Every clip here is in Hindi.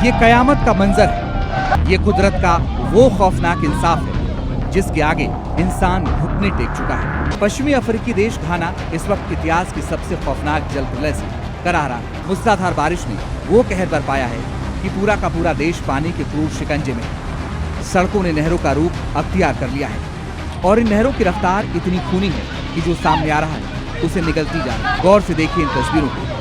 ये कयामत का मंजर है। ये कुदरत का वो खौफनाक इंसाफ है जिसके आगे इंसान घुटने टेक चुका है। पश्चिमी अफ्रीकी देश घाना इस वक्त इतिहास की सबसे खौफनाक जल प्रलय से करारा मूसलाधार बारिश ने वो कहर बरपाया है कि पूरा का पूरा देश पानी के क्रूर शिकंजे में है। सड़कों ने नहरों का रूप अख्तियार कर लिया है और इन नहरों की रफ्तार इतनी खूनी है कि जो सामने आ रहा है उसे निगलती जा रही है। गौर से देखिए इन तस्वीरों को।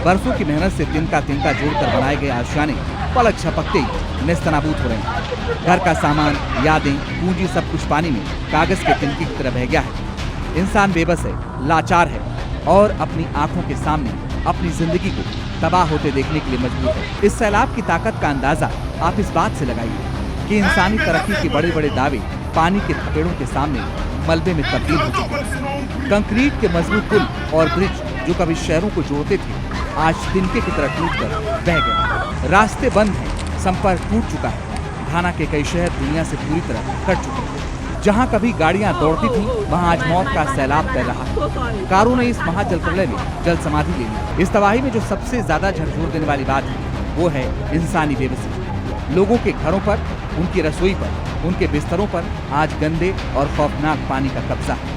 बरसों की मेहनत से तिनका तिनका जोड़कर बनाए गए आशियाने पलक झपकते ही नेस्तनाबूद हो रहे हैं। घर का सामान, यादें, पूंजी सब कुछ पानी में कागज के तिनके की तरह बह गया है। इंसान बेबस है, लाचार है और अपनी आंखों के सामने अपनी जिंदगी को तबाह होते देखने के लिए मजबूर है। इस सैलाब की ताकत का अंदाजा आप इस बात से लगाइए कि इंसानी तरक्की के बड़े बड़े दावे पानी के थपेड़ों के सामने मलबे में तब्दील हो चुके हैं। कंक्रीट के मजबूत पुल और ब्रिज जो कभी शहरों को जोड़ते थे आज तिनके की तरह टूटकर बह गए। रास्ते बंद हैं, संपर्क टूट चुका है। घाना के कई शहर दुनिया से पूरी तरह कट चुके हैं। जहां कभी गाड़ियां दौड़ती थीं, वहां आज मौत का सैलाब तैर रहा है। कारों ने इस महाजल प्रलय में जल समाधि ले ली। इस तबाही में जो सबसे ज्यादा झकझोर देने वाली बात है वो है इंसानी बेबसी। लोगों के घरों पर, उनकी रसोई पर, उनके बिस्तरों पर आज गंदे और खौफनाक पानी का कब्जा है।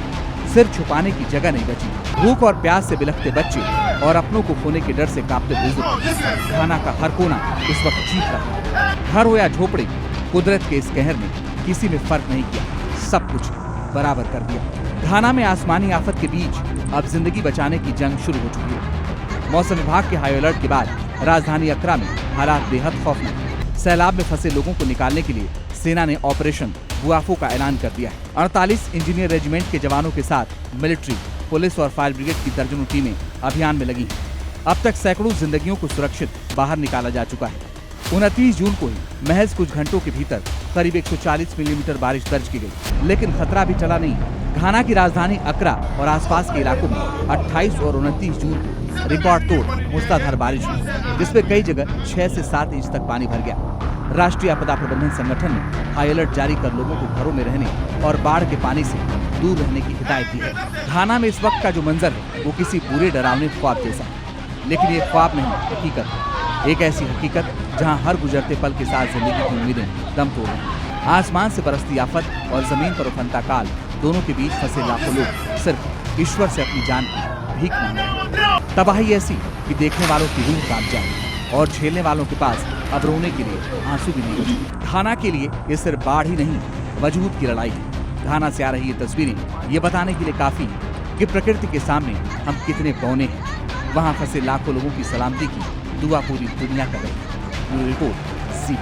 सिर छुपाने की जगह नहीं बची। भूख और प्यास से बिलखते बच्चे और अपनों को खोने के डर से कांपते बुजुर्ग। घाना का हर कोना इस वक्त चीख रहा है। घर हो या झोपड़ी, कुदरत के इस कहर ने किसी में फर्क नहीं किया, सब कुछ बराबर कर दिया। घाना में आसमानी आफत के बीच अब जिंदगी बचाने की जंग शुरू हो चुकी है। मौसम विभाग के हाई अलर्ट के बाद राजधानी अक्रा में हालात बेहद खौफनाक है। सैलाब में फंसे लोगों को निकालने के लिए सेना ने ऑपरेशन बुआफो का ऐलान कर दिया है। 48 इंजीनियर रेजिमेंट के जवानों के साथ मिलिट्री, पुलिस और फायर ब्रिगेड की दर्जनों टीमें अभियान में लगी हैं। अब तक सैकड़ों जिंदगियों को सुरक्षित बाहर निकाला जा चुका है। 29 जून को ही महज कुछ घंटों के भीतर करीब 140 मिलीमीटर बारिश दर्ज की गई, लेकिन खतरा भी टला नहीं। घाना की राजधानी अक्रा और आसपास के इलाकों में 28 और 29 जून को रिकॉर्ड तोड़ मूसलाधार बारिश हुई, जिसमें कई जगह 6 से 7 इंच तक पानी भर गया। राष्ट्रीय आपदा प्रबंधन संगठन ने हाई अलर्ट जारी कर लोगों को घरों में रहने और बाढ़ के पानी से दूर रहने की हिदायत दी है। घाना में इस वक्त का जो मंजर है वो किसी बुरे डरावने ख्वाब जैसा है, लेकिन ये ख्वाब नहीं, हकीकत है। एक ऐसी हकीकत जहां हर गुजरते पल के साथ जिंदगी की उम्मीदें दम तोड़ रही हैं। आसमान से बरसती आफत और जमीन पर उफनता काल, दोनों के बीच फंसे लाखों लोग सिर्फ ईश्वर से अपनी जान की भीख मांग रहे हैं। तबाही ऐसी कि देखने वालों की रूह कांप जाए और झेलने वालों के पास अब रोने के लिए आंसू भी नहीं बचे। घाना के लिए ये सिर्फ बाढ़ ही नहीं, वजूद की लड़ाई है। घाना से आ रही ये तस्वीरें ये बताने के लिए काफी कि प्रकृति के सामने हम कितने बौने हैं। वहाँ फंसे लाखों लोगों की सलामती की दुआ पूरी दुनिया कर रही है। Report C.